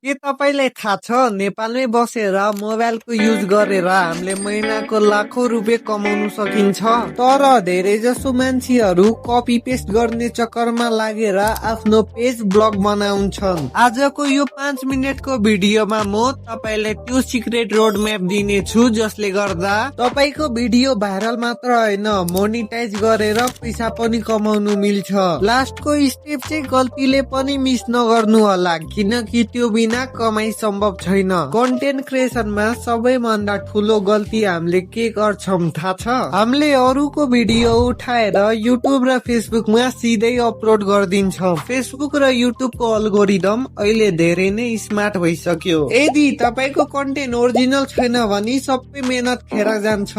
के तपाईलाई थाहा छ नेपालमै बसेर मोबाइलको युज गरेर हामीले महिनाको लाखौं रुपियाँ कमाउन सकिन्छ। तर धेरै जसो मान्छेहरू कपी पेस्ट गर्ने चक्करमा लागेर आफ्नो पेज ब्लग बनाउँछन्। आजको यो 5 मिनेटको भिडियोमा म तपाईलाई त्यो सिक्रेट रोड म्याप दिनेछु जसले गर्दा तपाईको भिडियो भाइरल मात्र होइन मोनिटाइज गरेर पैसा पनि कमाउनु मिल्छ। लास्टको स्टेप चाहिँ गल्तीले पनि मिस नगर्नु होला किनकि त्यो बिना कमाई सम्भव छैन। कन्टेन्ट क्रिएसनमा सबैभन्दा ठुलो गल्ती हामीले के गर्छौं थाहा छ? हामीले अरूको भिडियो उठाएर युट्युब र फेसबुकमा सिधै अपलोड गरिदिन्छौं। फेसबुक र युट्युबको अल्गोरिदम अहिले धेरै नै स्मार्ट भइसक्यो। यदि तपाईको कन्टेन्ट ओरिजिनल छैन भने सबै मेहनत खेर जान्छ।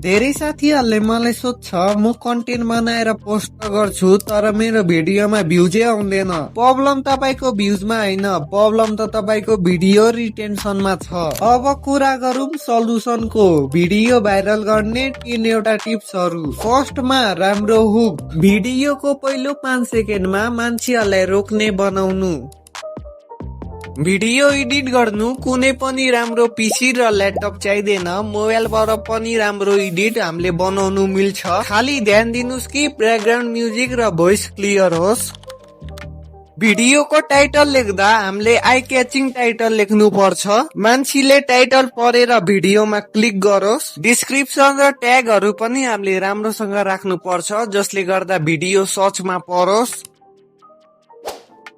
धेरै साथीहरूले मलाई सोध्छ म कन्टेन्ट बनाएर पोस्ट गर्छु तर मेरो भिडियोमा भ्युजै आउँदैन। प्रब्लम तपाईको भ्युजमा होइन, प्रब्लम त तपाईको भिडियो रिटेन्सनमा छ। अब कुरा गरौँ सल्युसनको। भिडियो भाइरल गर्ने 3 टिप्सहरू। फर्स्टमा राम्रो हुक। भिडियोको पहिलो 5 सेकेन्डमा मान्छेहरूलाई रोक्ने बनाउनु। भिडियो एडिट गर्नु कुनै पनि राम्रो पिसी र ल्यापटप चाहिँदैन, मोबाइलबाट पनि राम्रो एडिट हामीले बनाउनु मिल्छ। खाली ध्यान दिनुस् कि ब्याकग्राउन्ड म्युजिक र भोइस क्लियर होस्। भिडियोको टाइटल लेख्दा हामीले आई क्याचिङ टाइटल लेख्नु पर्छ। मान्छेले टाइटल पढेर भिडियोमा क्लिक गरोस्। डिस्क्रिप्सन र ट्यागहरू पनि हामीले राम्रोसँग राख्नु पर्छ जसले गर्दा भिडियो सर्चमा परोस्।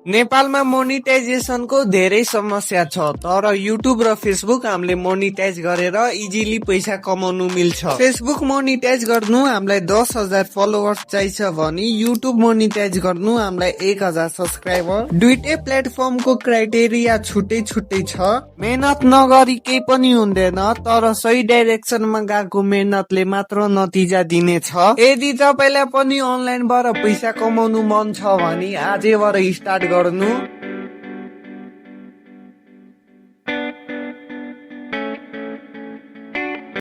नेपालमा मोनिटाइजेसनको धेरै समस्या छ तर युट्युब र फेसबुक हामीले मोनिटाइज गरेर इजिली पैसा कमाउनु मिल्छ। फेसबुक मोनिटाइज गर्नु हामीलाई 10,000 फलोवर्स चाहिन्छ भने युट्युब मोनिटाइज गर्नु हामीलाई 1,000 सब्सक्राइबर। दुईटै प्लेटफर्मको क्राइटेरिया छुट्टै छुट्टै छ। मेहनत नगरी केही पनि हुँदैन तर सही डाइरेक्सनमा गएको मेहनतले मात्र नतिजा दिनेछ। यदि तपाईलाई पनि अनलाइनबाट पैसा कमाउनु मन छ भने आजैबाट स्टार्ट गर्नु।